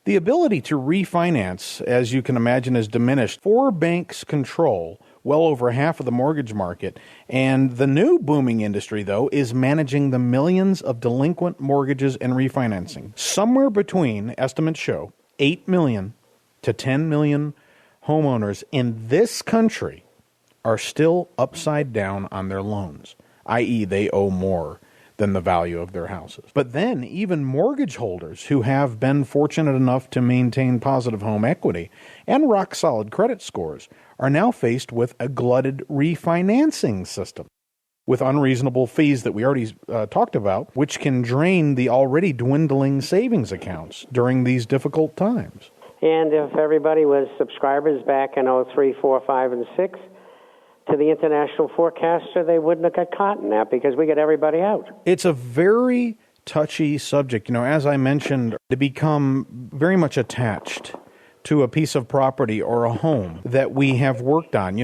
The ability to refinance, as you can imagine, is diminished. 4 banks control well over half of the mortgage market. And the new booming industry, though, is managing the millions of delinquent mortgages and refinancing. Somewhere between, estimates show, 8 million to 10 million homeowners in this country are still upside down on their loans, i.e. they owe more than the value of their houses. But then even mortgage holders who have been fortunate enough to maintain positive home equity and rock-solid credit scores are now faced with a glutted refinancing system with unreasonable fees that we already talked about, which can drain the already dwindling savings accounts during these difficult times. And if everybody was subscribers back in 03, 4, 5, and 6, to the international forecaster, they wouldn't have got caught in that because we get everybody out. It's a very touchy subject. As I mentioned, to become very much attached to a piece of property or a home that we have worked on.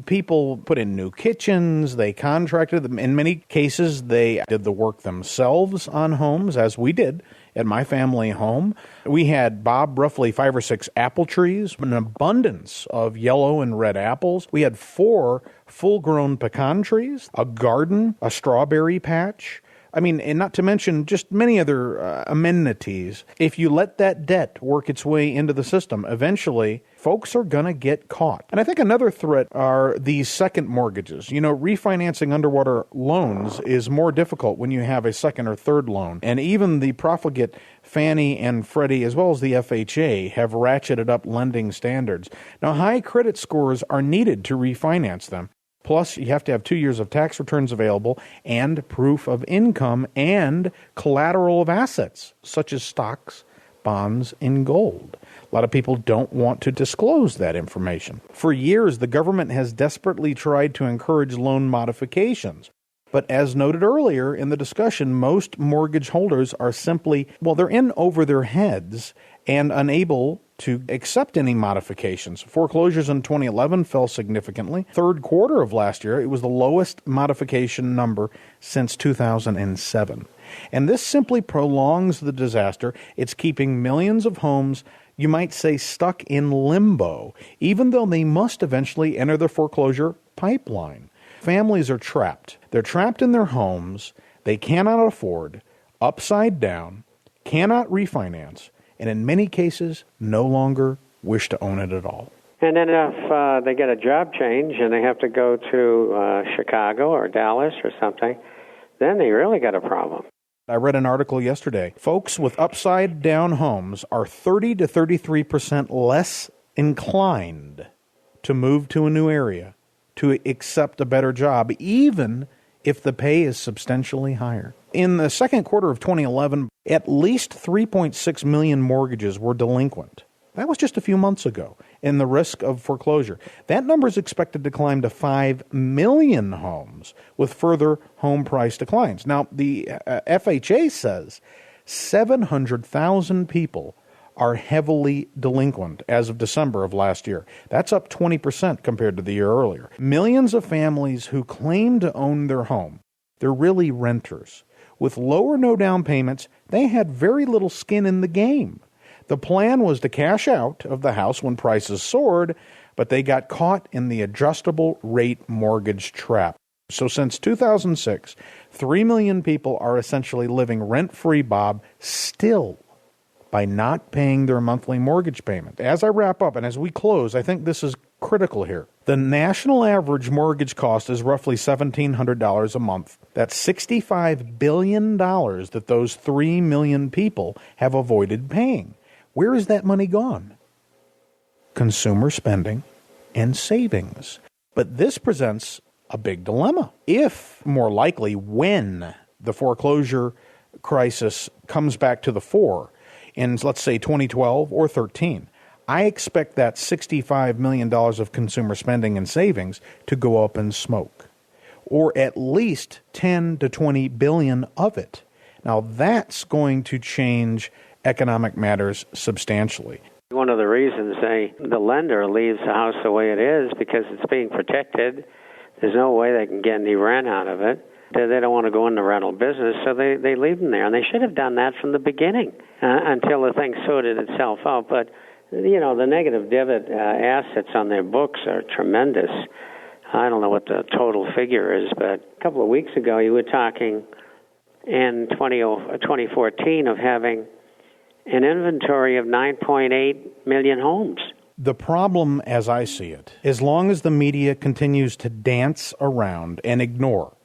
People put in new kitchens, they contracted them. In many cases, they did the work themselves on homes, as we did at my family home. We had, Bob, roughly 5 or 6 apple trees, an abundance of yellow and red apples. We had 4 full-grown pecan trees, a garden, a strawberry patch. And not to mention just many other amenities. If you let that debt work its way into the system, eventually folks are going to get caught. And I think another threat are these second mortgages. Refinancing underwater loans is more difficult when you have a second or third loan. And even the profligate Fannie and Freddie, as well as the FHA, have ratcheted up lending standards. Now, high credit scores are needed to refinance them. Plus, you have to have 2 years of tax returns available and proof of income and collateral of assets, such as stocks, bonds, and gold. A lot of people don't want to disclose that information. For years, the government has desperately tried to encourage loan modifications. But as noted earlier in the discussion, most mortgage holders are simply, they're in over their heads and unable to accept any modifications. Foreclosures in 2011 fell significantly. Third quarter of last year, it was the lowest modification number since 2007. And this simply prolongs the disaster. It's keeping millions of homes, you might say, stuck in limbo, even though they must eventually enter the foreclosure pipeline. Families are trapped. They're trapped in their homes. They cannot afford, upside down, cannot refinance, and in many cases, no longer wish to own it at all. And then if they get a job change and they have to go to Chicago or Dallas or something, then they really got a problem. I read an article yesterday. Folks with upside-down homes are 30 to 33% less inclined to move to a new area, to accept a better job, even if the pay is substantially higher. In the second quarter of 2011, at least 3.6 million mortgages were delinquent. That was just a few months ago, in the risk of foreclosure. That number is expected to climb to 5 million homes with further home price declines. Now, the FHA says 700,000 people are heavily delinquent as of December of last year. That's up 20% compared to the year earlier. Millions of families who claim to own their home, they're really renters. With low or no down payments, they had very little skin in the game. The plan was to cash out of the house when prices soared, but they got caught in the adjustable rate mortgage trap. So since 2006, 3 million people are essentially living rent-free, Bob, still by not paying their monthly mortgage payment. As I wrap up and as we close, I think this is critical here. The national average mortgage cost is roughly $1,700 a month. That's $65 billion that those 3 million people have avoided paying. Where is that money gone? Consumer spending and savings. But this presents a big dilemma. If, more likely, when the foreclosure crisis comes back to the fore in, let's say, 2012 or 13, I expect that $65 million of consumer spending and savings to go up in smoke, or at least 10 to 20 billion of it. Now, that's going to change economic matters substantially. One of the reasons the lender leaves the house the way it is because it's being protected. There's no way they can get any rent out of it. They don't want to go in the rental business, so they leave them there. And they should have done that from the beginning until the thing sorted itself out. But, the negative debit assets on their books are tremendous. I don't know what the total figure is, but a couple of weeks ago you were talking in 2014 of having an inventory of 9.8 million homes. The problem, as I see it, as long as the media continues to dance around and ignore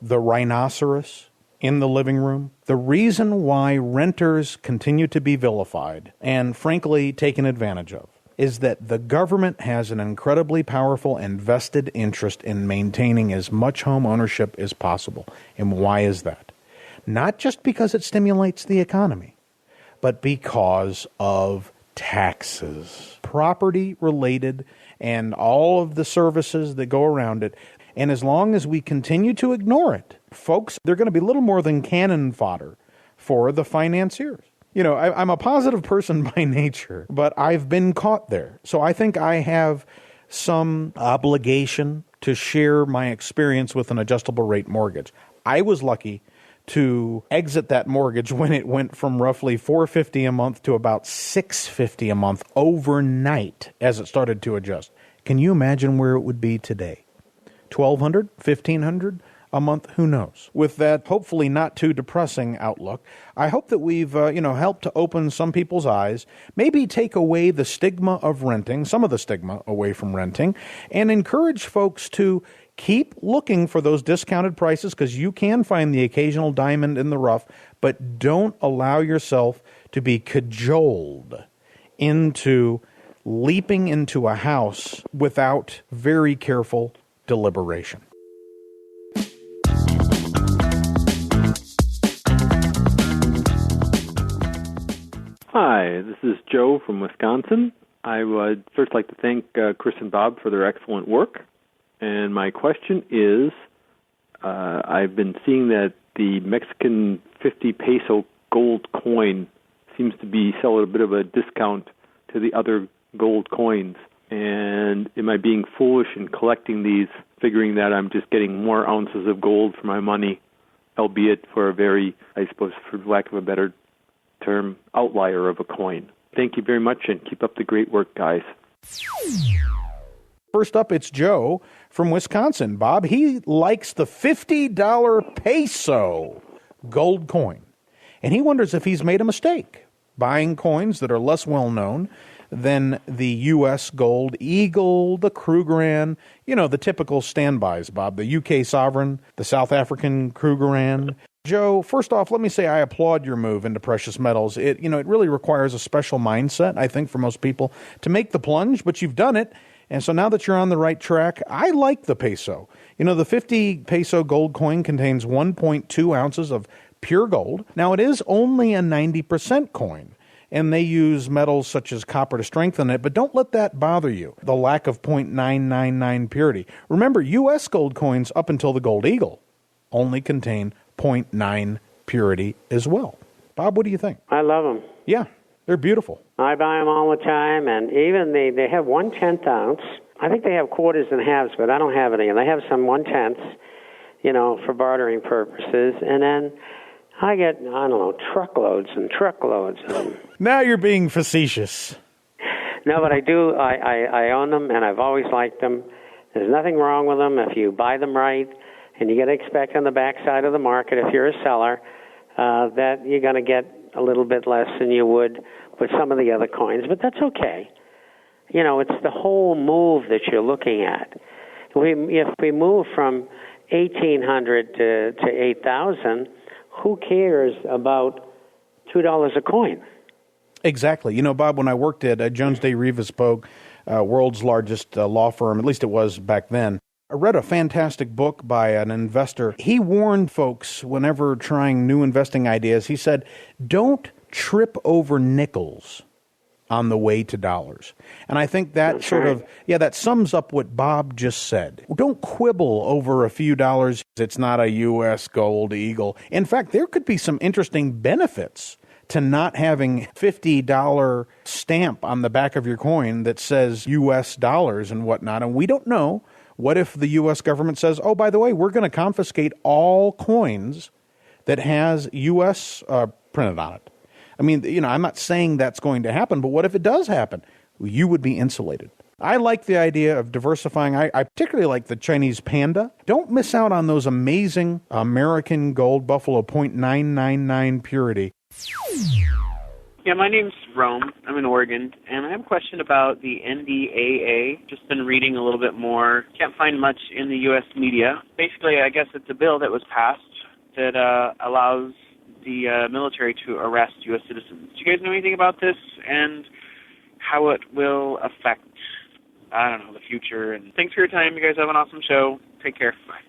the rhinoceros in the living room, the reason why renters continue to be vilified and, frankly, taken advantage of is that the government has an incredibly powerful and vested interest in maintaining as much home ownership as possible. And why is that? Not just because it stimulates the economy, but because of taxes, property-related, and all of the services that go around it. And as long as we continue to ignore it, folks, they're going to be little more than cannon fodder for the financiers. I'm a positive person by nature, but I've been caught there. So I think I have some obligation to share my experience with an adjustable rate mortgage. I was lucky to exit that mortgage when it went from roughly $450 a month to about $650 a month overnight as it started to adjust. Can you imagine where it would be today? $1,200, $1,500 a month? Who knows? With that hopefully not too depressing outlook, I hope that we've helped to open some people's eyes, maybe take away the stigma of renting, some of the stigma away from renting, and encourage folks to keep looking for those discounted prices because you can find the occasional diamond in the rough, but don't allow yourself to be cajoled into leaping into a house without very careful deliberation. Hi, this is Joe from Wisconsin. I would first like to thank Chris and Bob for their excellent work. And my question is, I've been seeing that the Mexican 50 peso gold coin seems to be selling a bit of a discount to the other gold coins. And am I being foolish in collecting these, figuring that I'm just getting more ounces of gold for my money, albeit for a very, I suppose, for lack of a better term, outlier of a coin? Thank you very much, and keep up the great work, guys. First up, it's Joe from Wisconsin. Bob, he likes the $50 peso gold coin, and he wonders if he's made a mistake buying coins that are less well-known than the U.S. Gold Eagle, the Krugerrand, the typical standbys, Bob, the UK Sovereign, the South African Krugerrand. Joe, first off, let me say I applaud your move into precious metals. It really requires a special mindset, I think, for most people to make the plunge, but you've done it. And so now that you're on the right track, I like the peso. The 50 peso gold coin contains 1.2 ounces of pure gold. Now, it is only a 90% coin, and they use metals such as copper to strengthen it, but don't let that bother you, the lack of 0.999 purity. Remember, U.S. gold coins up until the Gold Eagle only contain 0.9 purity as well. Bob, what do you think? I love them. Yeah, they're beautiful. I buy them all the time, and even they have 1/10 ounce. I think they have quarters and halves, but I don't have any. And they have some 1/10s, for bartering purposes. And then I get, truckloads and truckloads of them. Now you're being facetious. No, but I do. I own them, and I've always liked them. There's nothing wrong with them if you buy them right, and you got to expect on the backside of the market, if you're a seller, that you're going to get a little bit less than you would with some of the other coins, but that's okay. It's the whole move that you're looking at. If we move from 1,800 to 8,000, who cares about $2 a coin? Exactly. Bob, when I worked at Jones Day Rivas Pogue, world's largest law firm, at least it was back then, I read a fantastic book by an investor. He warned folks whenever trying new investing ideas, he said, don't trip over nickels on the way to dollars. And I think that that sums up what Bob just said. Don't quibble over a few dollars. It's not a U.S. Gold Eagle. In fact, there could be some interesting benefits to not having $50 stamp on the back of your coin that says U.S. dollars and whatnot. And we don't know What if the U.S. government says, oh, by the way, we're going to confiscate all coins that has U.S. Printed on it? I mean, I'm not saying that's going to happen, but what if it does happen? You would be insulated. I like the idea of diversifying. I particularly like the Chinese panda. Don't miss out on those amazing American gold buffalo 0.999 purity. Yeah, my name's Rome. I'm in Oregon, and I have a question about the NDAA. Just been reading a little bit more. Can't find much in the U.S. media. Basically, I guess it's a bill that was passed that allows the military to arrest U.S. citizens. Do you guys know anything about this and how it will affect, the future? And thanks for your time. You guys have an awesome show. Take care. Bye.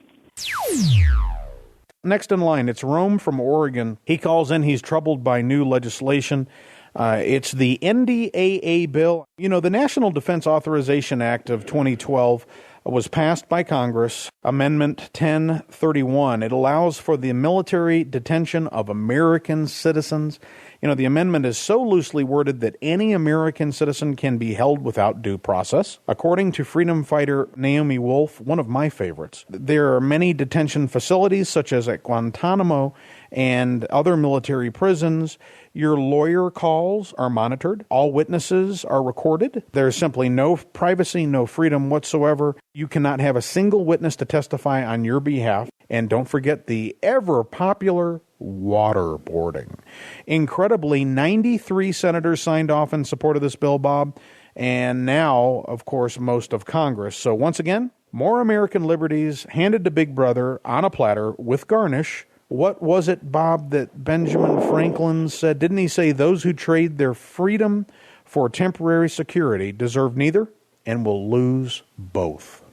Next in line, it's Rome from Oregon. He calls in. He's troubled by new legislation. It's the NDAA bill. The National Defense Authorization Act of 2012 was passed by Congress, Amendment 1031. It allows for the military detention of American citizens. The amendment is so loosely worded that any American citizen can be held without due process. According to freedom fighter Naomi Wolf, one of my favorites, there are many detention facilities, such as at Guantanamo and other military prisons. Your lawyer calls are monitored. All witnesses are recorded. There's simply no privacy, no freedom whatsoever. You cannot have a single witness to testify on your behalf. And don't forget the ever-popular waterboarding. Incredibly, 93 senators signed off in support of this bill, Bob, and now, of course, most of Congress. So once again, more American liberties handed to Big Brother on a platter with garnish. What was it, Bob, that Benjamin Franklin said? Didn't he say those who trade their freedom for temporary security deserve neither and will lose both?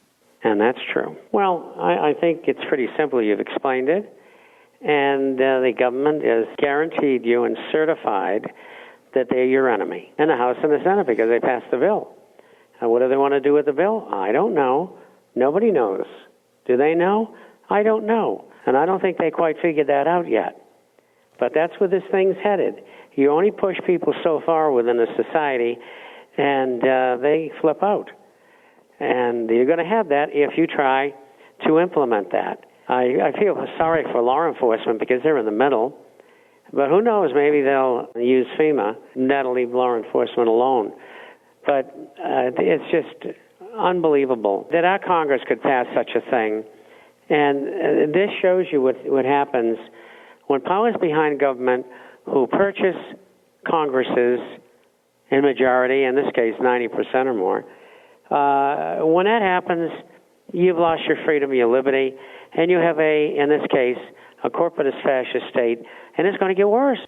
And that's true. Well, I think it's pretty simple. You've explained it. And the government has guaranteed you and certified that they're your enemy in the House and the Senate because they passed the bill. And what do they want to do with the bill? I don't know. Nobody knows. Do they know? I don't know. And I don't think they quite figured that out yet. But that's where this thing's headed. You only push people so far within a society, and they flip out. And you're going to have that if you try to implement that. I feel sorry for law enforcement because they're in the middle. But who knows, maybe they'll use FEMA, and that'll leave law enforcement alone. But it's just unbelievable that our Congress could pass such a thing. And this shows you what happens when powers behind government who purchase Congresses in majority, in this case 90% or more, when that happens, you've lost your freedom, your liberty, and you have in this case, a corporatist fascist state, and it's going to get worse.